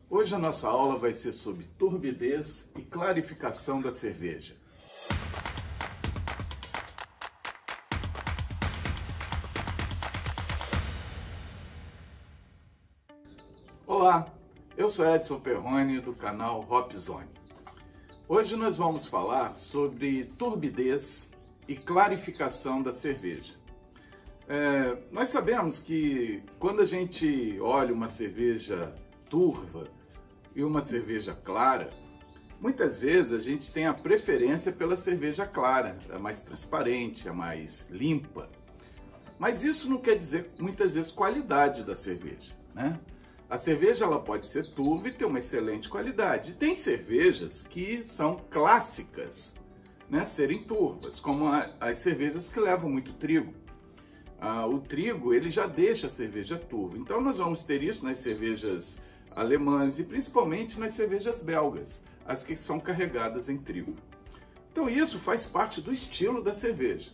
Hoje a nossa aula vai ser sobre turbidez e clarificação da cerveja. Olá, eu sou Edson Perrone do canal Hop Zone. Hoje nós vamos falar sobre turbidez e clarificação da cerveja. Nós sabemos que quando a gente olha uma cerveja turva e uma cerveja clara, muitas vezes a gente tem a preferência pela cerveja clara, a mais transparente, a mais limpa. Mas isso não quer dizer, muitas vezes, qualidade da cerveja, né? A cerveja ela pode ser turva e ter uma excelente qualidade. Tem cervejas que são clássicas, né, serem turvas, como as cervejas que levam muito trigo. O trigo ele já deixa a cerveja turva. Então nós vamos ter isso nas cervejas alemãs e principalmente nas cervejas belgas, as que são carregadas em trigo. Então isso faz parte do estilo da cerveja.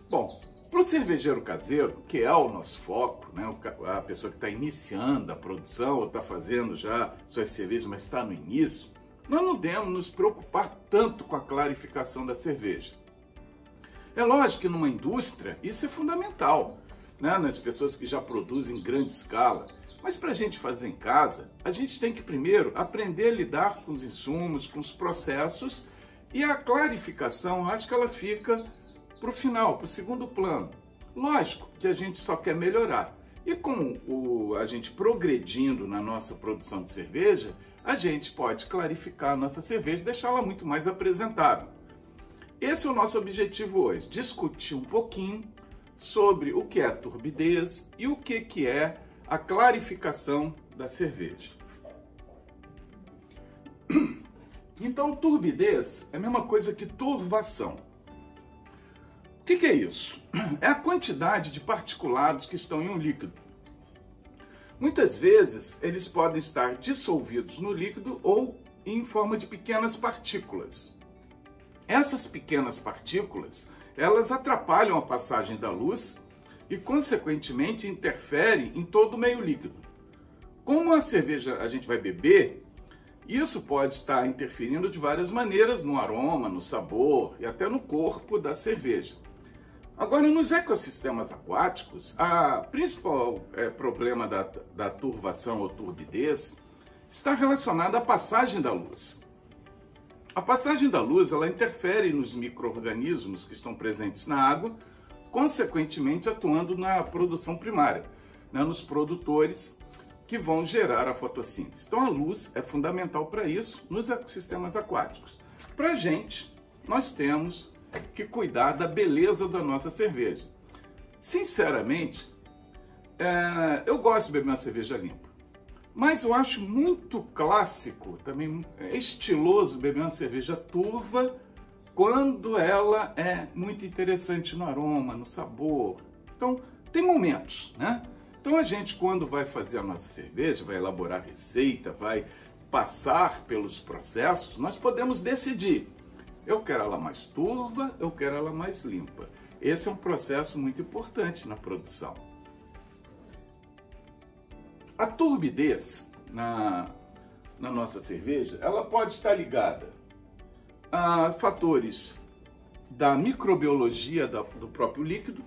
Bom, para o cervejeiro caseiro, que é o nosso foco, né, a pessoa que está iniciando a produção ou está fazendo já suas cervejas, mas está no início, nós não devemos nos preocupar tanto com a clarificação da cerveja. É lógico que numa indústria isso é fundamental, né, nas pessoas que já produzem em grande escala. Mas para a gente fazer em casa, a gente tem que primeiro aprender a lidar com os insumos, com os processos, e a clarificação, acho que ela fica para o final, para o segundo plano. Lógico que a gente só quer melhorar. E com a gente progredindo na nossa produção de cerveja, a gente pode clarificar a nossa cerveja e deixá-la muito mais apresentável. Esse é o nosso objetivo hoje, discutir um pouquinho sobre o que é turbidez e o que é a clarificação da cerveja. Então, turbidez é a mesma coisa que turvação. O que é isso? É a quantidade de particulados que estão em um líquido. Muitas vezes, eles podem estar dissolvidos no líquido ou em forma de pequenas partículas. Essas pequenas partículas, elas atrapalham a passagem da luz e, consequentemente, interferem em todo o meio líquido. Como a cerveja a gente vai beber, isso pode estar interferindo de várias maneiras no aroma, no sabor e até no corpo da cerveja. Agora, nos ecossistemas aquáticos, o principal problema da turvação ou turbidez está relacionado à passagem da luz. A passagem da luz ela interfere nos micro-organismos que estão presentes na água, consequentemente atuando na produção primária, né, nos produtores que vão gerar a fotossíntese. Então a luz é fundamental para isso nos ecossistemas aquáticos. Para a gente, nós temos que cuidar da beleza da nossa cerveja. Sinceramente, eu gosto de beber uma cerveja limpa. Mas eu acho muito clássico, também estiloso, beber uma cerveja turva quando ela é muito interessante no aroma, no sabor. Então, tem momentos, né? Então, a gente, quando vai fazer a nossa cerveja, vai elaborar receita, vai passar pelos processos, nós podemos decidir. Eu quero ela mais turva, eu quero ela mais limpa. Esse é um processo muito importante na produção. A turbidez na nossa cerveja, ela pode estar ligada a fatores da microbiologia do próprio líquido.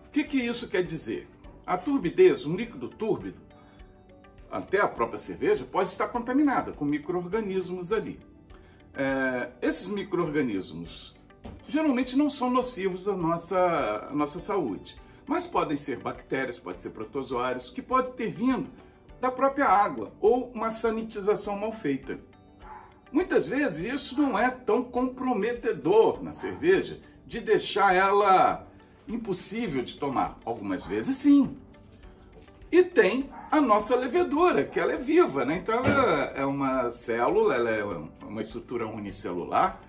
O que isso quer dizer? A turbidez, um líquido túrbido, até a própria cerveja, pode estar contaminada com micro-organismos ali. Esses micro-organismos geralmente não são nocivos à nossa saúde, mas podem ser bactérias, podem ser protozoários, que podem ter vindo da própria água ou uma sanitização mal feita. Muitas vezes isso não é tão comprometedor na cerveja de deixar ela impossível de tomar. Algumas vezes sim. E tem a nossa levedura, que ela é viva, né? Então ela é uma célula, ela é uma estrutura unicelular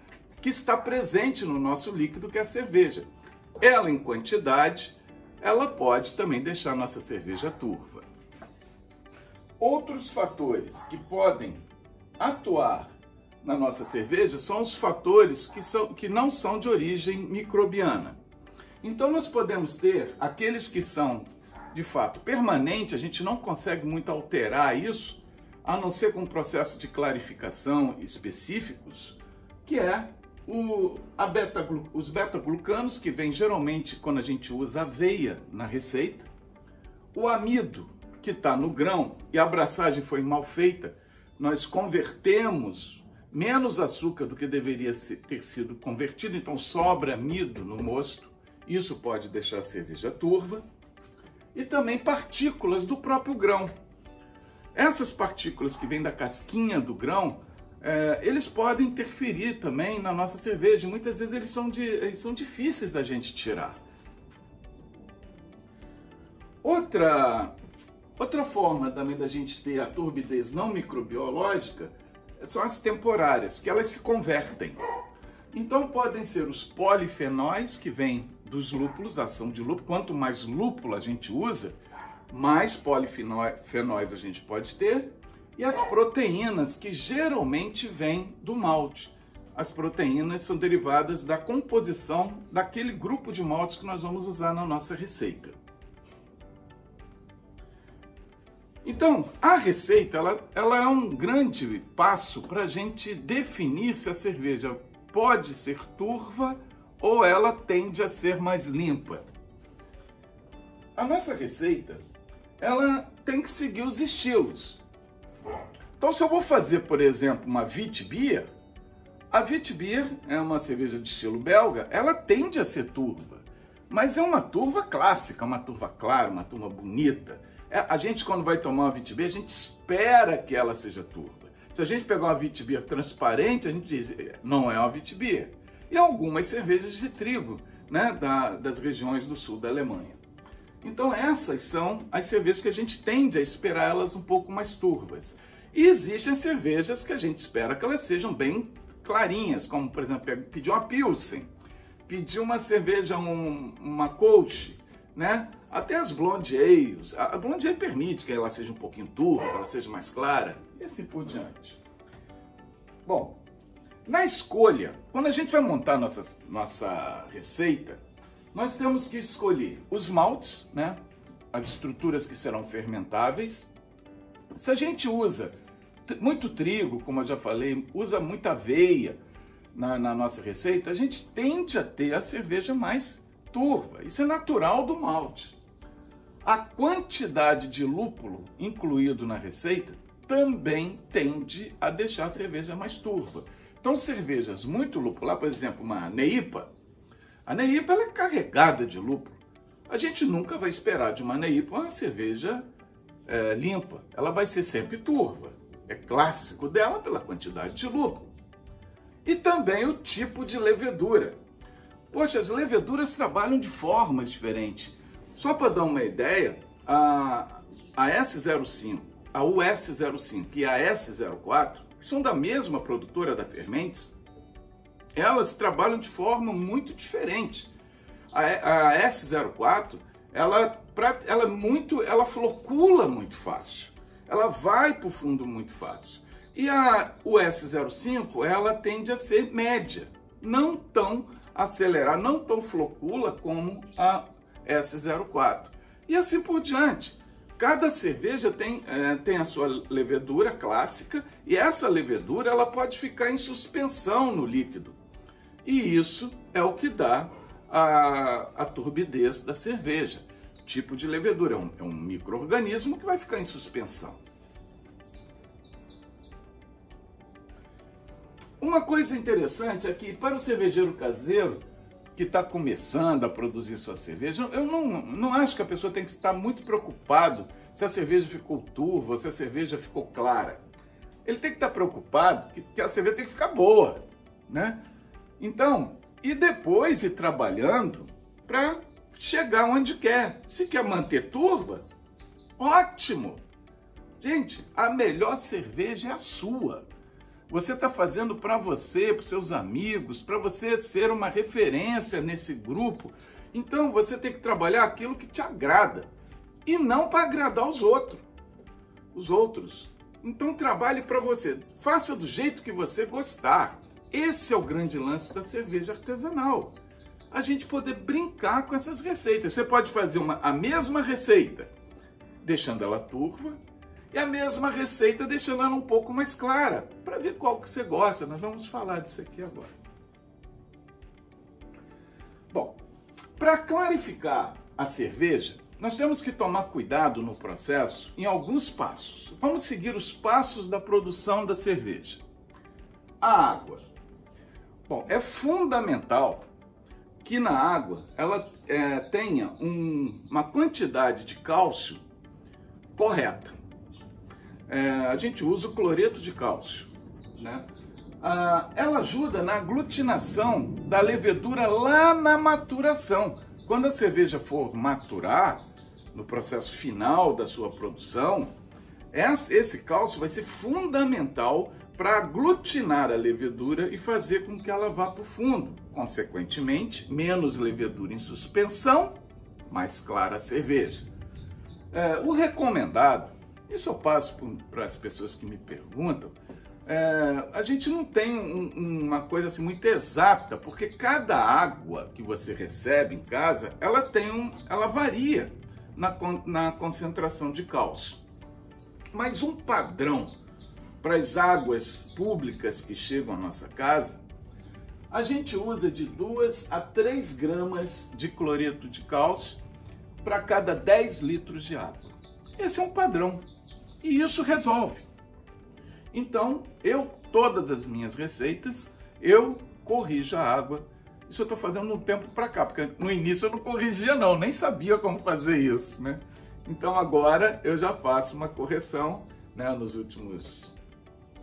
que está presente no nosso líquido, que é a cerveja. Ela, em quantidade, ela pode também deixar a nossa cerveja turva. Outros fatores que podem atuar na nossa cerveja são os fatores que não são de origem microbiana. Então nós podemos ter aqueles que são de fato permanente, a gente não consegue muito alterar isso, a não ser com um processo de clarificação específicos, que é os beta-glucanos, que vem geralmente quando a gente usa aveia na receita, o amido, que está no grão, e a abraçagem foi mal feita, nós convertemos menos açúcar do que deveria ter sido convertido, então sobra amido no mosto, isso pode deixar a cerveja turva, e também partículas do próprio grão. Essas partículas que vêm da casquinha do grão, eles podem interferir também na nossa cerveja. Muitas vezes eles são difíceis da gente tirar. Outra forma também da gente ter a turbidez não microbiológica são as temporárias, que elas se convertem. Então podem ser os polifenóis, que vêm dos lúpulos, a ação de lúpulo. Quanto mais lúpulo a gente usa, mais polifenóis a gente pode ter. E as proteínas, que geralmente vêm do malte. As proteínas são derivadas da composição daquele grupo de maltes que nós vamos usar na nossa receita. Então, a receita ela é um grande passo para a gente definir se a cerveja pode ser turva ou ela tende a ser mais limpa. A nossa receita, ela tem que seguir os estilos. Então, se eu vou fazer, por exemplo, uma Witbier, a Witbier é uma cerveja de estilo belga, ela tende a ser turva, mas é uma turva clássica, uma turva clara, uma turva bonita. A gente, quando vai tomar uma Witbier, a gente espera que ela seja turva. Se a gente pegar uma Witbier transparente, a gente diz, não é uma Witbier. E algumas cervejas de trigo, né, das regiões do sul da Alemanha. Então essas são as cervejas que a gente tende a esperar elas um pouco mais turvas. E existem cervejas que a gente espera que elas sejam bem clarinhas, como por exemplo, pedir uma Pilsen, pedir uma cerveja, uma Kolsch, né? Até as Blonde Ales. A Blonde Ale permite que ela seja um pouquinho turva, que ela seja mais clara, e assim por diante. Bom, na escolha, quando a gente vai montar nossa receita, nós temos que escolher os maltes, né? As estruturas que serão fermentáveis. Se a gente usa muito trigo, como eu já falei, usa muita aveia na nossa receita, a gente tende a ter a cerveja mais turva. Isso é natural do malte. A quantidade de lúpulo incluído na receita também tende a deixar a cerveja mais turva. Então, cervejas muito lupuladas, por exemplo, uma Neipa, a Neipa ela é carregada de lúpulo. A gente nunca vai esperar de uma Neipa uma cerveja limpa. Ela vai ser sempre turva. É clássico dela pela quantidade de lúpulo. E também o tipo de levedura. Poxa, as leveduras trabalham de formas diferentes. Só para dar uma ideia, a S05, a US05 e a S04, que são da mesma produtora da Fermentes, elas trabalham de forma muito diferente. A S04, ela flocula muito fácil, ela vai para o fundo muito fácil. E a US05, ela tende a ser média, não tão acelerada, não tão flocula como a S04. E assim por diante. Cada cerveja tem a sua levedura clássica e essa levedura ela pode ficar em suspensão no líquido. E isso é o que dá a turbidez da cerveja. Tipo de levedura, é um micro-organismo que vai ficar em suspensão. Uma coisa interessante é que para o cervejeiro caseiro que está começando a produzir sua cerveja, eu não acho que a pessoa tem que estar muito preocupado se a cerveja ficou turva ou se a cerveja ficou clara. Ele tem que estar preocupado que a cerveja tem que ficar boa, né? Então, e depois ir trabalhando para chegar onde quer. Se quer manter turva, ótimo! Gente, a melhor cerveja é a sua. Você está fazendo para você, para os seus amigos, para você ser uma referência nesse grupo. Então você tem que trabalhar aquilo que te agrada e não para agradar os outros. Então trabalhe para você, faça do jeito que você gostar. Esse é o grande lance da cerveja artesanal. A gente poder brincar com essas receitas. Você pode fazer a mesma receita, deixando ela turva, E a mesma receita deixando ela um pouco mais clara, para ver qual que você gosta. Nós vamos falar disso aqui agora. Bom, para clarificar a cerveja, nós temos que tomar cuidado no processo em alguns passos. Vamos seguir os passos da produção da cerveja. A água. Bom, é fundamental que na água ela tenha uma quantidade de cálcio correta. A gente usa o cloreto de cálcio, né? Ela ajuda na aglutinação da levedura lá na maturação. Quando a cerveja for maturar, no processo final da sua produção, esse cálcio vai ser fundamental para aglutinar a levedura e fazer com que ela vá para o fundo. Consequentemente, menos levedura em suspensão, mais clara a cerveja. O recomendado, isso eu passo para as pessoas que me perguntam, a gente não tem uma coisa assim muito exata, porque cada água que você recebe em casa, ela varia na concentração de cálcio. Mas um padrão para as águas públicas que chegam à nossa casa, a gente usa de 2 a 3 gramas de cloreto de cálcio para cada 10 litros de água. Esse é um padrão e isso resolve. Então, todas as minhas receitas, eu corrijo a água. Isso eu estou fazendo um tempo para cá, porque no início eu não corrigia não, nem sabia como fazer isso, né? Então agora eu já faço uma correção, né? Nos últimos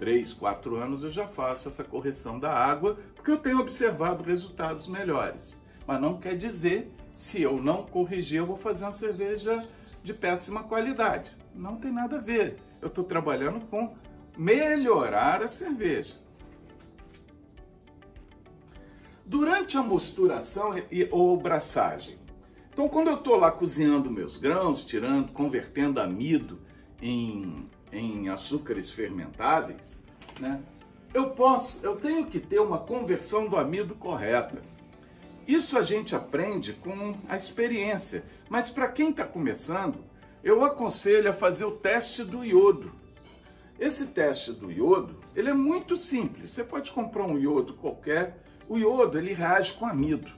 3, 4 anos eu já faço essa correção da água, porque eu tenho observado resultados melhores. Mas não quer dizer, se eu não corrigir, eu vou fazer uma cerveja de péssima qualidade. Não tem nada a ver. Eu estou trabalhando com melhorar a cerveja. Durante a mosturação ou braçagem, então quando eu estou lá cozinhando meus grãos, convertendo amido em açúcares fermentáveis, né, eu tenho que ter uma conversão do amido correta. Isso a gente aprende com a experiência, mas para quem está começando, eu aconselho a fazer o teste do iodo. Esse teste do iodo, ele é muito simples. Você pode comprar um iodo qualquer. O iodo, ele reage com amido.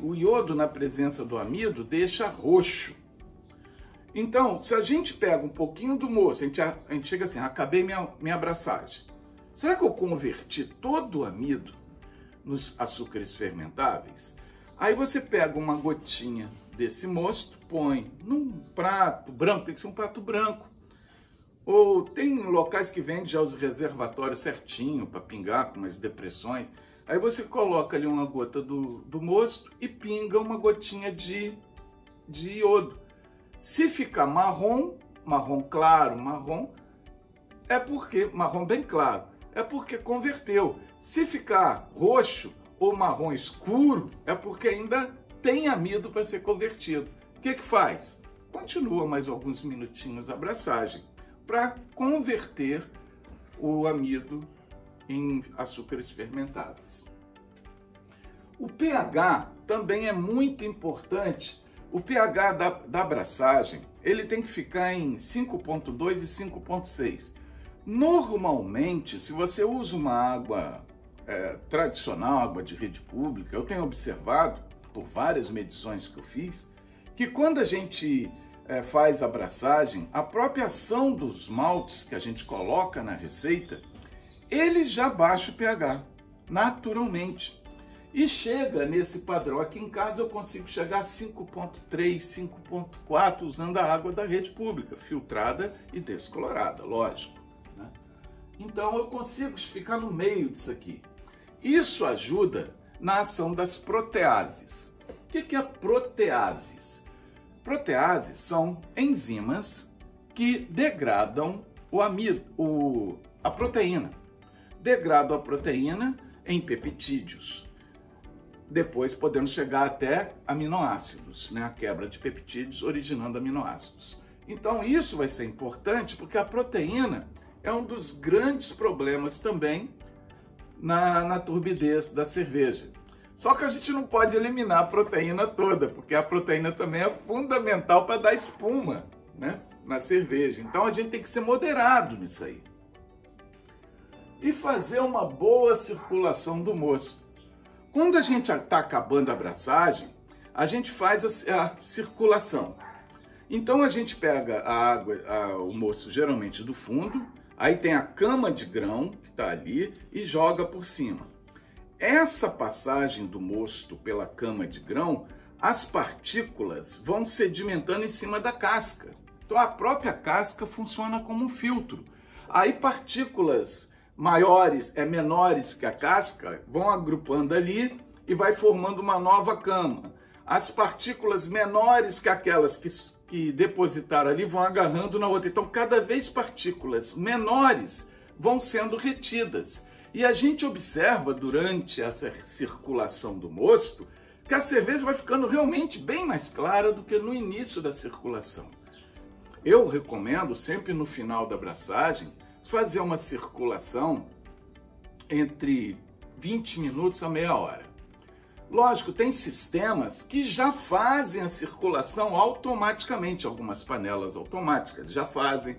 O iodo, na presença do amido, deixa roxo. Então, se a gente pega um pouquinho do moço, a gente chega assim, acabei minha abraçagem. Será que eu converti todo o amido nos açúcares fermentáveis? Aí você pega uma gotinha desse mosto, põe num prato branco, tem que ser um prato branco. Ou tem locais que vendem já os reservatórios certinho para pingar com umas depressões. Aí você coloca ali uma gota do mosto e pinga uma gotinha de iodo. Se ficar marrom claro, marrom bem claro, é porque converteu. Se ficar roxo ou marrom escuro, é porque ainda tem amido para ser convertido. O que faz? Continua mais alguns minutinhos a abraçagem para converter o amido em açúcares fermentáveis. O pH também é muito importante. O pH da abraçagem, ele tem que ficar em 5,2 e 5,6. Normalmente, se você usa uma água tradicional, água de rede pública, eu tenho observado, por várias medições que eu fiz, que quando a gente faz a abraçagem, a própria ação dos maltes que a gente coloca na receita, ele já baixa o pH, naturalmente. E chega nesse padrão. Aqui em casa eu consigo chegar a 5,3, 5,4 usando a água da rede pública, filtrada e descolorada, lógico, né? Então eu consigo ficar no meio disso aqui. Isso ajuda na ação das proteases. O que é proteases? Proteases são enzimas que degradam a proteína. Degradam a proteína em peptídeos. Depois podemos chegar até aminoácidos, né? A quebra de peptídeos originando aminoácidos. Então isso vai ser importante porque a proteína é um dos grandes problemas também na turbidez da cerveja. Só que a gente não pode eliminar a proteína toda, porque a proteína também é fundamental para dar espuma, né? na cerveja. Então a gente tem que ser moderado nisso aí. E fazer uma boa circulação do mosto. Quando a gente está acabando a abraçagem, a gente faz a circulação. Então a gente pega a água, o mosto geralmente do fundo, aí tem a cama de grão que está ali e joga por cima. Essa passagem do mosto pela cama de grão, as partículas vão sedimentando em cima da casca. Então a própria casca funciona como um filtro. Aí partículas menores que a casca vão agrupando ali e vai formando uma nova cama. As partículas menores que aquelas que depositaram ali vão agarrando na outra. Então cada vez partículas menores vão sendo retidas. E a gente observa durante essa circulação do mosto que a cerveja vai ficando realmente bem mais clara do que no início da circulação. Eu recomendo sempre no final da abraçagem fazer uma circulação entre 20 minutos a meia hora. Lógico, tem sistemas que já fazem a circulação automaticamente, algumas panelas automáticas já fazem,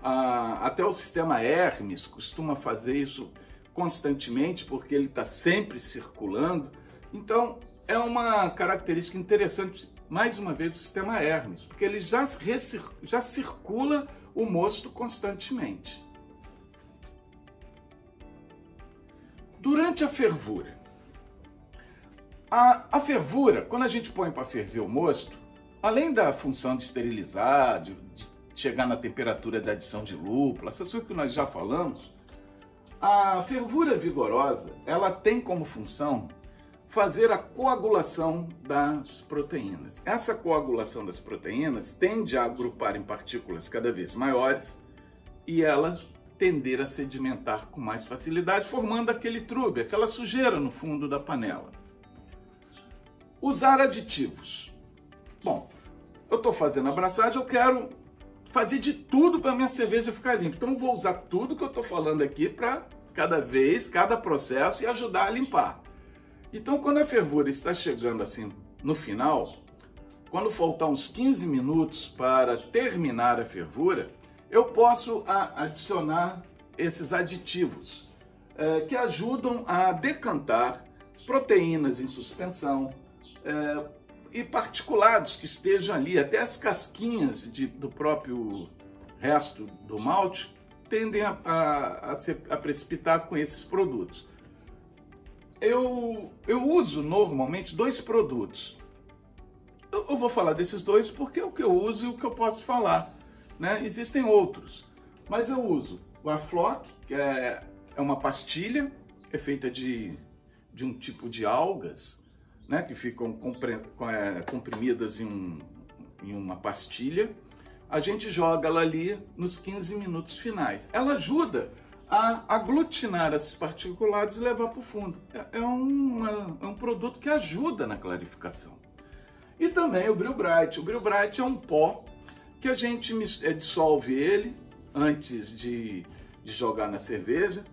até o sistema Hermes costuma fazer isso constantemente porque ele está sempre circulando. Então é uma característica interessante, mais uma vez, do sistema Hermes, porque ele já circula o mosto constantemente. Durante a fervura. A fervura, quando a gente põe para ferver o mosto, além da função de esterilizar, de chegar na temperatura da adição de lúpulo, essas coisas que nós já falamos, a fervura vigorosa, ela tem como função fazer a coagulação das proteínas. Essa coagulação das proteínas tende a agrupar em partículas cada vez maiores e ela tender a sedimentar com mais facilidade, formando aquele trube, aquela sujeira no fundo da panela. Usar aditivos. Bom, eu estou fazendo a abraçagem, eu quero fazer de tudo para minha cerveja ficar limpa. Então eu vou usar tudo que eu estou falando aqui para cada processo e ajudar a limpar. Então quando a fervura está chegando assim no final, quando faltar uns 15 minutos para terminar a fervura, eu posso adicionar esses aditivos que ajudam a decantar proteínas em suspensão e particulados que estejam ali, até as casquinhas do próprio resto do malte tendem a precipitar com esses produtos. Eu uso normalmente 2 produtos. Eu vou falar desses 2 porque é o que eu uso e o que eu posso falar, né? Existem outros, mas eu uso o Afloc, que é uma pastilha, é feita de um tipo de algas, né, que ficam comprimidas em uma pastilha. A gente joga ela ali nos 15 minutos finais. Ela ajuda a aglutinar esses particulados e levar para o fundo. É um produto que ajuda na clarificação. E também o Bril Bright. O Bril Bright é um pó que a gente dissolve ele antes de jogar na cerveja.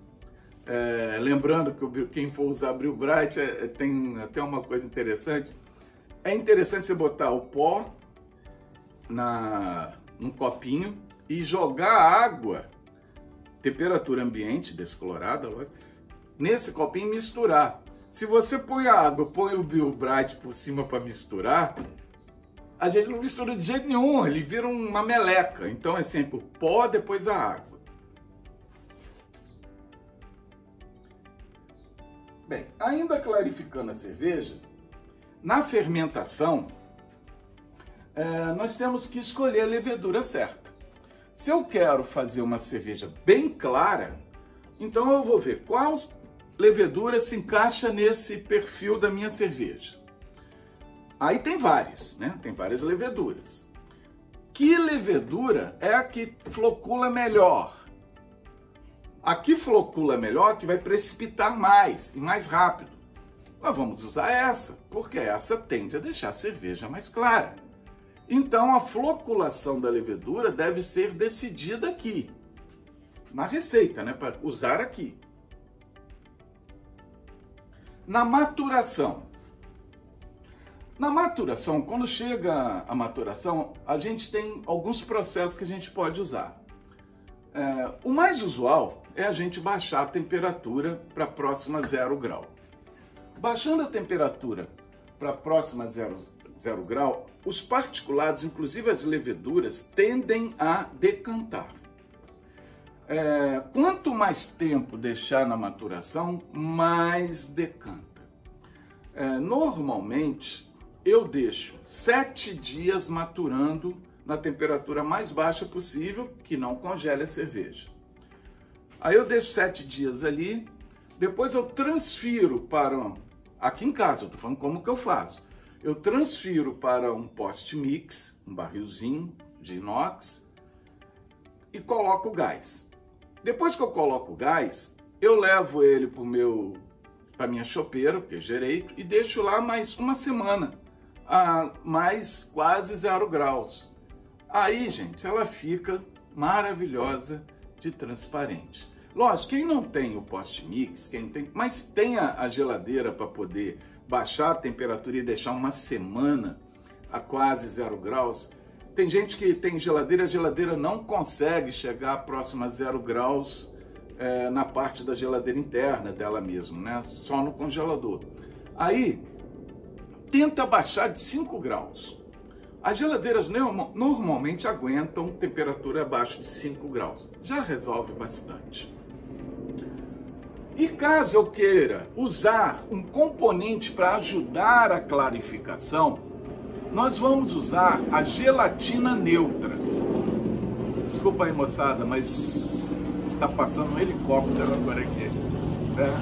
Lembrando que quem for usar Bril Bright tem até uma coisa interessante. É interessante você botar o pó num copinho e jogar água, temperatura ambiente, descolorada, nesse copinho e misturar. Se você põe a água, põe o Bril Bright por cima para misturar, a gente não mistura de jeito nenhum, ele vira uma meleca. Então é sempre o pó, depois a água. Bem, ainda clarificando a cerveja, na fermentação, nós temos que escolher a levedura certa. Se eu quero fazer uma cerveja bem clara, então eu vou ver qual levedura se encaixa nesse perfil da minha cerveja. Aí tem várias, né? Tem várias leveduras. Que levedura é a que flocula melhor? A que flocula melhor, que vai precipitar mais e mais rápido. Nós vamos usar essa, porque essa tende a deixar a cerveja mais clara. Então a floculação da levedura deve ser decidida aqui, na receita, né? Para usar aqui. Na maturação. Na maturação, quando chega a maturação, a gente tem alguns processos que a gente pode usar. O mais usual é a gente baixar a temperatura para próxima 0 grau. Baixando a temperatura para próxima 0 grau, os particulados, inclusive as leveduras, tendem a decantar. Quanto mais tempo deixar na maturação, mais decanta. Normalmente, eu deixo 7 dias maturando na temperatura mais baixa possível, que não congele a cerveja. Aí eu deixo 7 dias ali, depois eu transfiro para... Aqui em casa, eu estou falando como que eu faço. Eu transfiro para um post-mix, um barrilzinho de inox, e coloco o gás. Depois que eu coloco o gás, eu levo ele para minha chopeira, que é direito, e deixo lá mais uma semana, a mais quase 0 graus. Aí, gente, ela fica maravilhosa de transparente. Lógico, quem não tem o post-mix, mas tem a geladeira para poder baixar a temperatura e deixar uma semana a quase 0 graus, tem gente que tem geladeira, a geladeira não consegue chegar próximo a 0 graus na parte da geladeira interna dela mesmo, né? Só no congelador. Aí, tenta baixar de 5 graus. As geladeiras normalmente aguentam temperatura abaixo de 5 graus. Já resolve bastante. E caso eu queira usar um componente para ajudar a clarificação, nós vamos usar a gelatina neutra. Desculpa aí, moçada, mas tá passando um helicóptero agora aqui, né?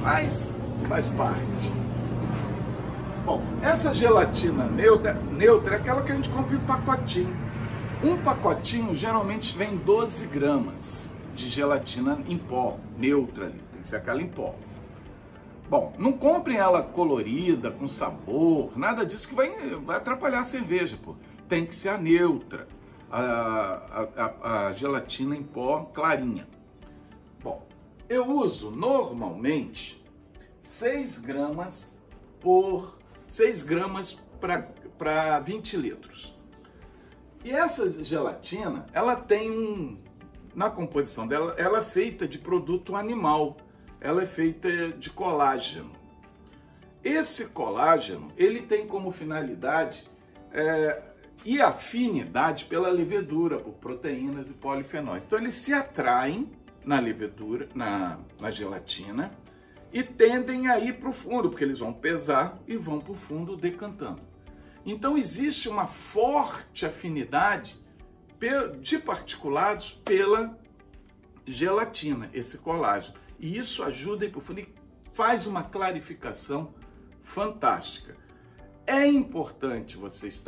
Mas faz parte. Bom, essa gelatina neutra é aquela que a gente compra em pacotinho. Um pacotinho geralmente vem 12 gramas de gelatina em pó, neutra ali, tem que ser aquela em pó. Bom, não comprem ela colorida, com sabor, nada disso que vai atrapalhar a cerveja, pô. Tem que ser a neutra, a gelatina em pó clarinha. Bom, eu uso normalmente 6 gramas para 20 litros. E essa gelatina, ela tem na composição dela, ela é feita de produto animal. Ela é feita de colágeno. Esse colágeno, ele tem como finalidade e afinidade pela levedura, por proteínas e polifenóis. Então, eles se atraem na levedura, na gelatina, e tendem a ir para o fundo, porque eles vão pesar e vão para o fundo decantando. Então, existe uma forte afinidade de particulados pela gelatina, esse colágeno. E isso ajuda a ir para o fundo e faz uma clarificação fantástica. É importante vocês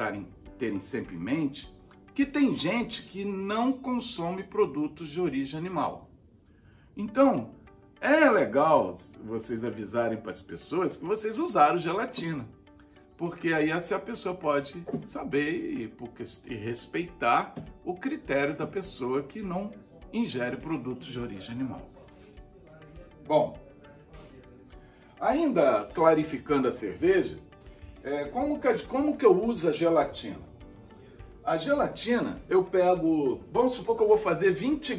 terem sempre em mente que tem gente que não consome produtos de origem animal. Então, é legal vocês avisarem para as pessoas que vocês usaram gelatina. Porque aí a pessoa pode saber e respeitar o critério da pessoa que não ingere produtos de origem animal. Bom, ainda clarificando a cerveja, como que eu uso a gelatina? A gelatina, eu pego, vamos supor que eu vou fazer 20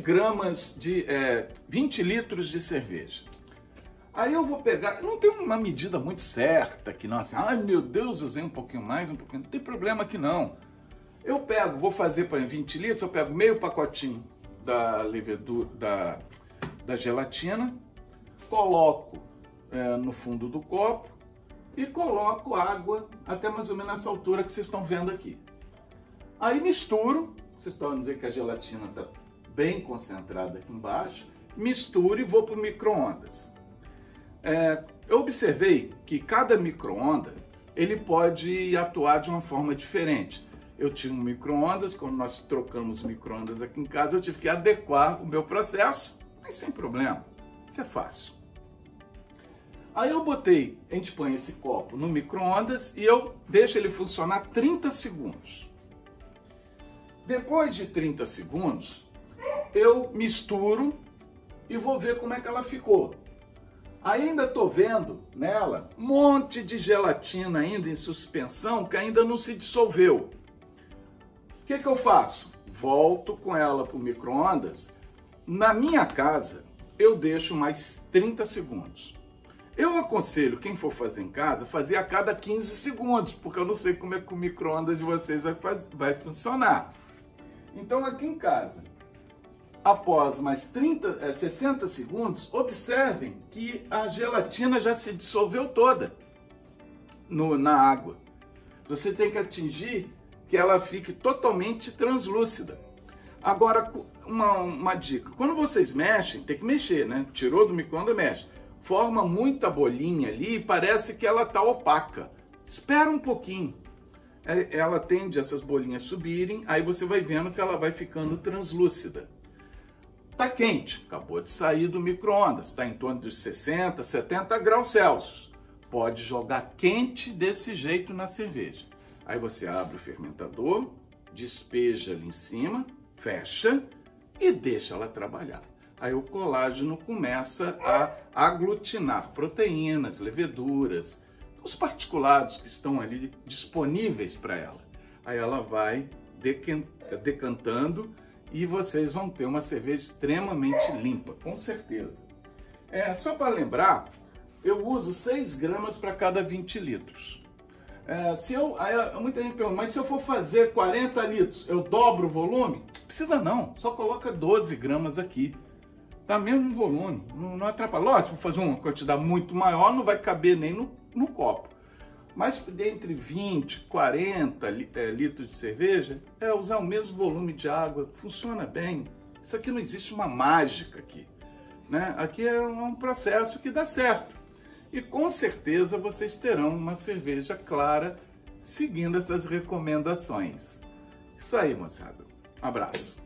litros de cerveja. Aí eu vou pegar, não tem uma medida muito certa que não, assim, ai meu Deus, usei um pouquinho mais, um pouquinho, não tem problema aqui não. Eu vou fazer para 20 litros, eu pego meio pacotinho da levedura, da gelatina, coloco no fundo do copo e coloco água até mais ou menos nessa altura que vocês estão vendo aqui. Aí misturo, vocês estão vendo que a gelatina está bem concentrada aqui embaixo, misturo e vou para o micro-ondas. Eu observei que cada micro-ondas ele pode atuar de uma forma diferente. Eu tinha um micro-ondas, quando nós trocamos micro-ondas aqui em casa, eu tive que adequar o meu processo, mas sem problema, isso é fácil. Aí a gente põe esse copo no micro-ondas e eu deixo ele funcionar 30 segundos. Depois de 30 segundos, eu misturo e vou ver como é que ela ficou. Ainda estou vendo nela um monte de gelatina ainda em suspensão que ainda não se dissolveu. O que eu faço? Volto com ela para o micro-ondas. Na minha casa, eu deixo mais 30 segundos. Eu aconselho quem for fazer em casa, fazer a cada 15 segundos, porque eu não sei como é que o micro-ondas de vocês vai funcionar. Então aqui em casa, após mais 60 segundos, observem que a gelatina já se dissolveu toda na água. Você tem que atingir que ela fique totalmente translúcida. Agora, uma dica, quando vocês mexem, tem que mexer, né? Tirou do micro-ondas, mexe. Forma muita bolinha ali e parece que ela está opaca. Espera um pouquinho. Ela tende essas bolinhas subirem, aí você vai vendo que ela vai ficando translúcida. Está quente, acabou de sair do micro-ondas, está em torno de 60, 70 graus Celsius. Pode jogar quente desse jeito na cerveja. Aí você abre o fermentador, despeja ali em cima, fecha e deixa ela trabalhar. Aí o colágeno começa a aglutinar proteínas, leveduras, os particulados que estão ali disponíveis para ela. Aí ela vai decantando e vocês vão ter uma cerveja extremamente limpa, com certeza. Só para lembrar, eu uso 6 gramas para cada 20 litros. Muita gente pergunta, mas se eu for fazer 40 litros, eu dobro o volume? Precisa não, só coloca 12 gramas aqui. Dá mesmo volume, não atrapalha. Lógico, vou fazer uma quantidade muito maior, não vai caber nem no copo. Mas entre 20 e 40 litros de cerveja, usar o mesmo volume de água, funciona bem. Isso aqui não existe uma mágica aqui, né? Aqui é um processo que dá certo. E com certeza vocês terão uma cerveja clara seguindo essas recomendações. Isso aí, moçada. Um abraço.